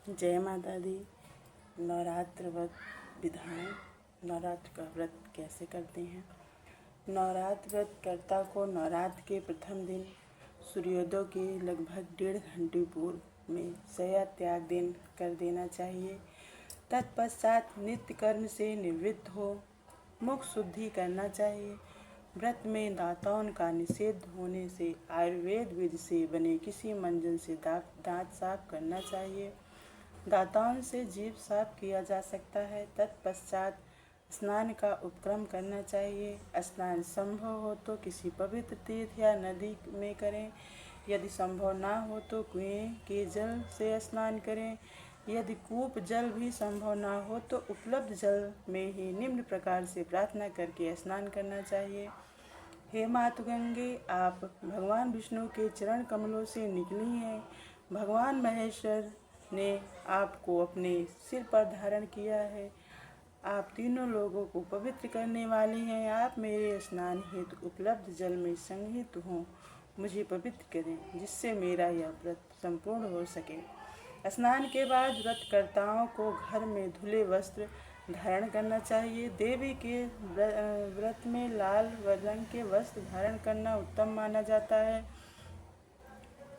जय माता दी। नवरात्र व्रत विधान। नवरात्र का व्रत कैसे करते हैं। नवरात्र व्रत कर्ता को नवरात्र के प्रथम दिन सूर्योदय के लगभग 1.5 घंटे पूर्व में शय्या त्याग कर देना चाहिए। तत्पश्चात नित्य कर्म से निवृत्त हो मुख शुद्धि करना चाहिए। व्रत में दांतों का निषेध होने से आयुर्वेद विधि से बने किसी मंजन से दांत साफ करना चाहिए। दांतों से जीभ साफ किया जा सकता है। तत्पश्चात स्नान का उपक्रम करना चाहिए। स्नान संभव हो तो किसी पवित्र तीर्थ या नदी में करें। यदि संभव ना हो तो कुएं के जल से स्नान करें। यदि कूप जल भी संभव ना हो तो उपलब्ध जल में ही निम्न प्रकार से प्रार्थना करके स्नान करना चाहिए। हे मातु गंगे, आप भगवान विष्णु के चरण कमलों से निकली हैं। भगवान महेश्वर ने आपको अपने सिर पर धारण किया है। आप तीनों लोगों को पवित्र करने वाली हैं। आप मेरे स्नान हेतु उपलब्ध जल में संहित हों मुझे पवित्र करें, जिससे मेरा यह व्रत संपूर्ण हो सके। स्नान के बाद व्रतकर्ताओं को घर में धुले वस्त्र धारण करना चाहिए। देवी के व्रत में लाल रंग के वस्त्र धारण करना उत्तम माना जाता है।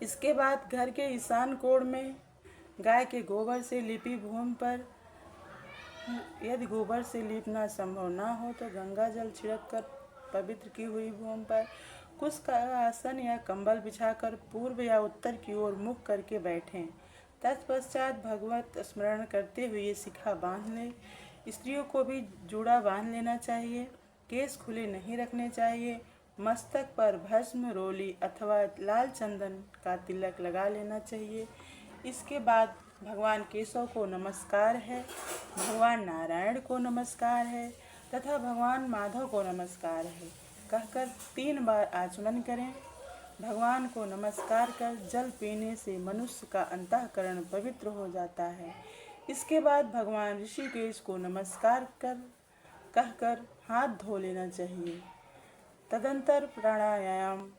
इसके बाद घर के ईशान कोण में गाय के गोबर से लिपी भूमि पर, यदि गोबर से लीपना संभव ना हो तो गंगा जल छिड़क कर पवित्र की हुई भूमि पर कुछ का आसन या कंबल बिछाकर पूर्व या उत्तर की ओर मुख करके बैठें। तत्पश्चात भगवत स्मरण करते हुए शिखा बांध लें। स्त्रियों को भी जूड़ा बांध लेना चाहिए। केस खुले नहीं रखने चाहिए। मस्तक पर भस्म, रोली अथवा लाल चंदन का तिलक लगा लेना चाहिए। इसके बाद भगवान केशव को नमस्कार है, भगवान नारायण को नमस्कार है तथा भगवान माधव को नमस्कार है कहकर 3 बार आचमन करें। भगवान को नमस्कार कर जल पीने से मनुष्य का अंतःकरण पवित्र हो जाता है। इसके बाद भगवान ऋषिकेश को नमस्कार कहकर हाथ धो लेना चाहिए। तदंतर प्राणायाम,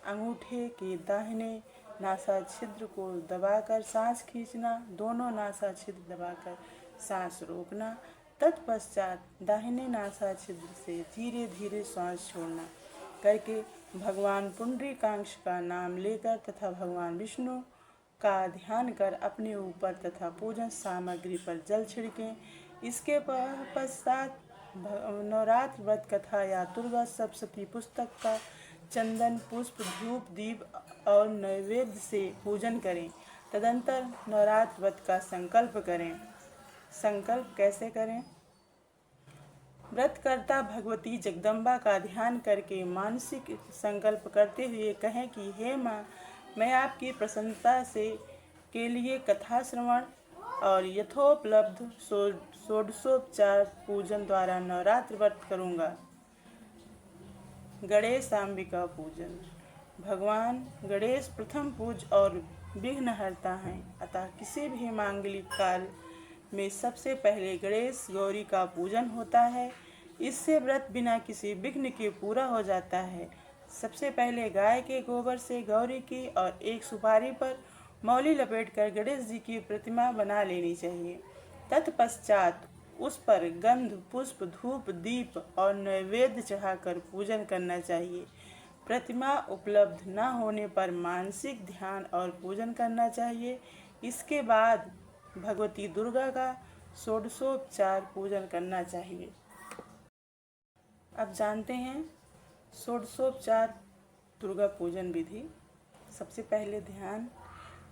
अंगूठे के दाहिने नासा छिद्र को दबाकर सांस खींचना, दोनों नासा छिद्र दबाकर सांस रोकना। तत्पश्चात दाहिने नासा छिद्र से धीरे धीरे सांस छोड़ना करके भगवान पुंडरीकाक्ष का नाम लेकर तथा भगवान विष्णु का ध्यान कर अपने ऊपर तथा पूजन सामग्री पर जल छिड़कें। इसके पश्चात नवरात्र व्रत कथा या दुर्गा सप्तशती पुस्तक का चंदन, पुष्प, धूप, दीप और नैवेद्य से पूजन करें। तदंतर नवरात्र व्रत का संकल्प करें। संकल्प कैसे करें। व्रतकर्ता भगवती जगदम्बा का ध्यान करके मानसिक संकल्प करते हुए कहें कि हे माँ, मैं आपकी प्रसन्नता के लिए कथा श्रवण और यथोपलब्ध षोडशोपचार पूजन द्वारा नवरात्र व्रत करूँगा। गणेश अंबिका पूजन। भगवान गणेश प्रथम पूज और विघ्नहर्ता हैं, अतः किसी भी मांगलिक कार्य में सबसे पहले गणेश गौरी का पूजन होता है। इससे व्रत बिना किसी विघ्न के पूरा हो जाता है। सबसे पहले गाय के गोबर से गौरी की और एक सुपारी पर मौली लपेटकर गणेश जी की प्रतिमा बना लेनी चाहिए। तत्पश्चात उस पर गंध, पुष्प, धूप, दीप और नैवेद्य चढ़ाकर पूजन करना चाहिए। प्रतिमा उपलब्ध न होने पर मानसिक ध्यान और पूजन करना चाहिए। इसके बाद भगवती दुर्गा का षोडशोपचार पूजन करना चाहिए। अब जानते हैं षोडशोपचार दुर्गा पूजन विधि। सबसे पहले ध्यान।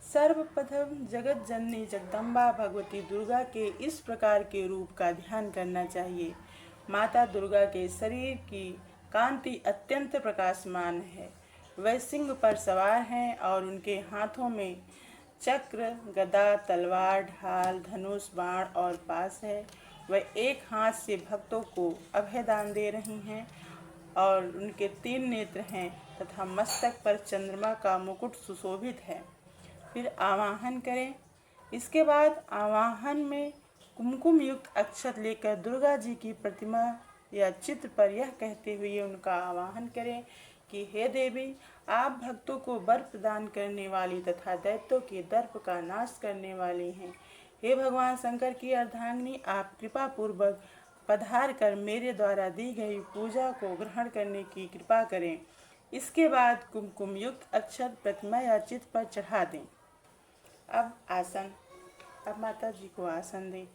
सर्वप्रथम जगत जननी जगदम्बा भगवती दुर्गा के इस प्रकार के रूप का ध्यान करना चाहिए। माता दुर्गा के शरीर की कांति अत्यंत प्रकाशमान है। वह सिंह पर सवार हैं और उनके हाथों में चक्र, गदा, तलवार, ढाल, धनुष, बाण और पास है। वह एक हाथ से भक्तों को अभयदान दे रही हैं और उनके 3 नेत्र हैं तथा मस्तक पर चंद्रमा का मुकुट सुशोभित है। फिर आवाहन करें। इसके बाद आवाहन में कुमकुम युक्त अक्षत लेकर दुर्गा जी की प्रतिमा या चित्र पर यह कहते हुए उनका आवाहन करें कि हे देवी, आप भक्तों को वर प्रदान करने वाली तथा दैत्यों के दर्प का नाश करने वाली हैं। हे भगवान शंकर की अर्धांगिनी, आप कृपा पूर्वक पधार कर मेरे द्वारा दी गई पूजा को ग्रहण करने की कृपा करें। इसके बाद कुमकुम युक्त अक्षत प्रतिमा या चित्त पर चढ़ा दें। अब आसन। अब माता जी को आसन दें।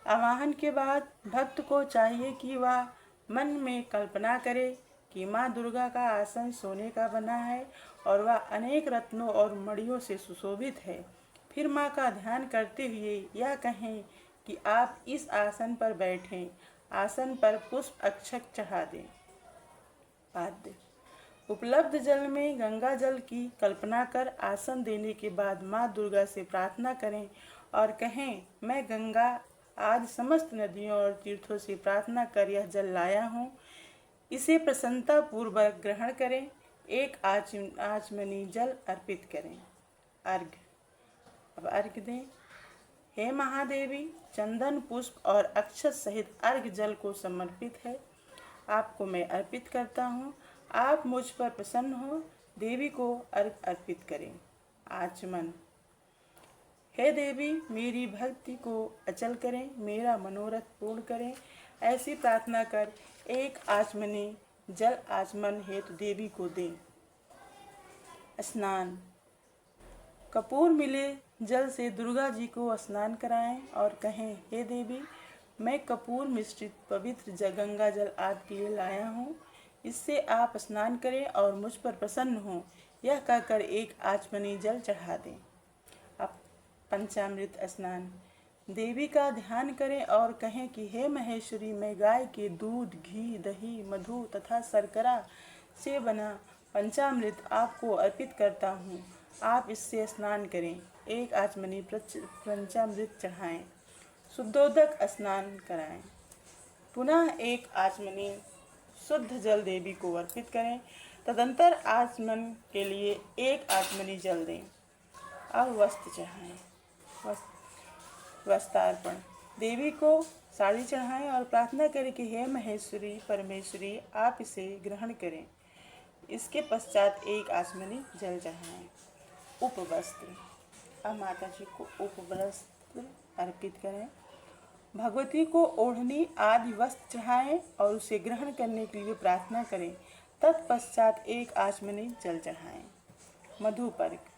आवाहन के बाद भक्त को चाहिए कि वह मन में कल्पना करे कि माँ दुर्गा का आसन सोने का बना है और वह अनेक रत्नों और मणियों से सुशोभित है। फिर माँ का ध्यान करते हुए यह कहें कि आप इस आसन पर बैठें। आसन पर पुष्प अक्षत चढ़ा दें। पाद्य। उपलब्ध जल में गंगा जल की कल्पना कर आसन देने के बाद माँ दुर्गा से प्रार्थना करें और कहें, मैं गंगा आदि समस्त नदियों और तीर्थों से प्रार्थना कर यह जल लाया हूँ। इसे प्रसन्नता पूर्वक ग्रहण करें। एक आचमनी जल अर्पित करें। अर्घ्य। अब अर्घ्य दें। हे महादेवी, चंदन पुष्प और अक्षत सहित अर्घ्य जल को समर्पित है, आपको मैं अर्पित करता हूँ। आप मुझ पर प्रसन्न हो, देवी को अर्घ्य अर्पित करें। आचमन। हे देवी, मेरी भक्ति को अचल करें, मेरा मनोरथ पूर्ण करें। ऐसी प्रार्थना कर एक आचमनी जल आचमन हेतु देवी को दें। स्नान। कपूर मिले जल से दुर्गा जी को स्नान कराएं और कहें, हे देवी, मैं कपूर मिश्रित पवित्र गंगा जल आपके लिए लाया हूँ। इससे आप स्नान करें और मुझ पर प्रसन्न हों। यह कहकर एक आचमनी जल चढ़ा दें। अब पंचामृत स्नान। देवी का ध्यान करें और कहें कि हे महेश्वरी, मैं गाय के दूध, घी, दही, मधु तथा शर्करा से बना पंचामृत आपको अर्पित करता हूँ। आप इससे स्नान करें। एक आचमनी पंचामृत चढ़ाएं। शुद्धोदक स्नान कराएं। पुनः एक आचमनी शुद्ध जल देवी को अर्पित करें। तदंतर आचमन के लिए एक आचमनी जल दें। अब वस्त्र चढ़ाएं। वस्त्रार्पण। देवी को साड़ी चढ़ाएं और प्रार्थना करें कि हे महेश्वरी, परमेश्वरी, आप इसे ग्रहण करें। इसके पश्चात एक आचमनी जल चढ़ाएं। उपवस्त्र। अब माता जी को उपवस्त्र अर्पित करें। भगवती को ओढ़नी आदि वस्त्र चढ़ाएं और उसे ग्रहण करने के लिए प्रार्थना करें। तत्पश्चात एक आचमनी जल चढ़ाएं। मधुपर्क।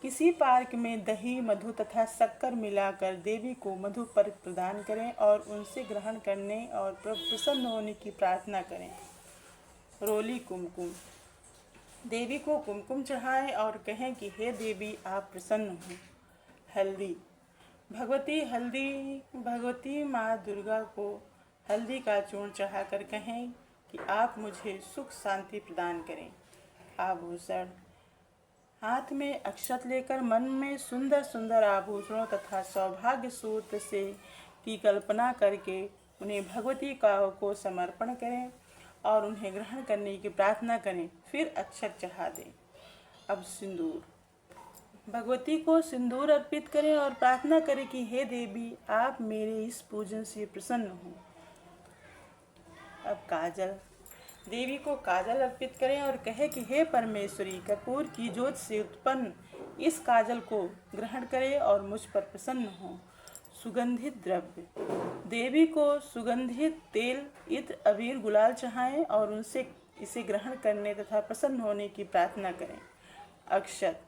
किसी पार्क में दही, मधु तथा शक्कर मिलाकर देवी को मधुपर्क प्रदान करें और उनसे ग्रहण करने और प्रसन्न होने की प्रार्थना करें। रोली कुमकुम। देवी को कुमकुम चढ़ाएं और कहें कि हे देवी, आप प्रसन्न हो। हल्दी। भगवती माँ दुर्गा को हल्दी का चूर्ण चढ़ाकर कहें कि आप मुझे सुख शांति प्रदान करें। आभूषण। हाथ में अक्षत लेकर मन में सुंदर सुंदर आभूषणों तथा सौभाग्य सूत्र से की कल्पना करके उन्हें भगवती को समर्पण करें और उन्हें ग्रहण करने की प्रार्थना करें। फिर अक्षत चढ़ा दें। अब सिंदूर। भगवती को सिंदूर अर्पित करें और प्रार्थना करें कि हे देवी, आप मेरे इस पूजन से प्रसन्न हो। अब काजल। देवी को काजल अर्पित करें और कहे कि हे परमेश्वरी, कपूर की ज्योत से उत्पन्न इस काजल को ग्रहण करें और मुझ पर प्रसन्न हो। सुगंधित द्रव्य। देवी को सुगंधित तेल, इत्र, अबीर, गुलाल चढ़ाएं और उनसे इसे ग्रहण करने तथा प्रसन्न होने की प्रार्थना करें। अक्षत।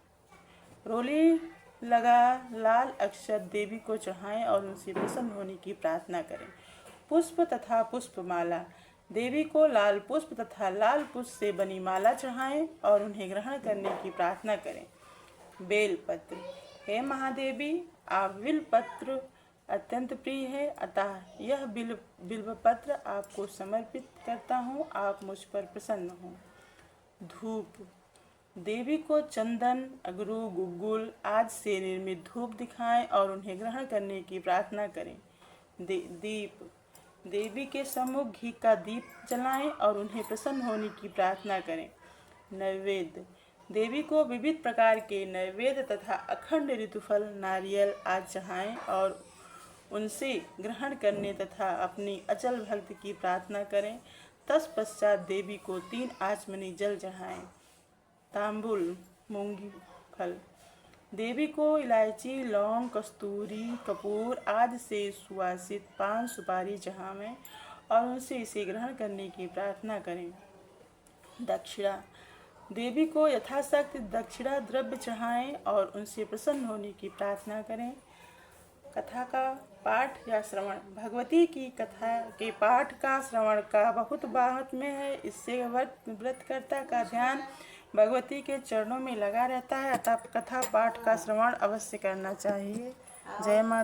रोली लगा लाल अक्षत देवी को चढ़ाएं और उनसे प्रसन्न होने की प्रार्थना करें। पुष्प तथा पुष्पमाला। देवी को लाल पुष्प तथा लाल पुष्प से बनी माला चढ़ाएं और उन्हें ग्रहण करने की प्रार्थना करें। बेलपत्र। हे महादेवी, आप बिल्वपत्र अत्यंत प्रिय है, अतः यह बिल्वपत्र आपको समर्पित करता हूँ। आप मुझ पर प्रसन्न हो। धूप। देवी को चंदन, अगरू, गुग्गुल आदि से निर्मित धूप दिखाएं और उन्हें ग्रहण करने की प्रार्थना करें। दीप। देवी के सम्मुख घी का दीप जलाएं और उन्हें प्रसन्न होने की प्रार्थना करें। नैवेद्य। देवी को विविध प्रकार के नैवेद्य तथा अखंड ऋतुफल, नारियल आदि चढ़ाएं और उनसे ग्रहण करने तथा अपनी अचल भक्ति की प्रार्थना करें। तत्पश्चात देवी को 3 आचमनी जल चढ़ाएं। तांबुल मूंगी फल। देवी को इलायची, लौंग, कस्तूरी, कपूर आदि से सुवासित पान सुपारी चढ़ावें और उनसे इसे ग्रहण करने की प्रार्थना करें। दक्षिणा। देवी को यथाशक्ति दक्षिणा द्रव्य चढ़ाएं और उनसे प्रसन्न होने की प्रार्थना करें। कथा का पाठ या श्रवण। भगवती की कथा के पाठ का श्रवण का बहुत महात्म्य है। इससे व्रतकर्ता का ध्यान भगवती के चरणों में लगा रहता है, अतः कथा पाठ का श्रवण अवश्य करना चाहिए। जय माता।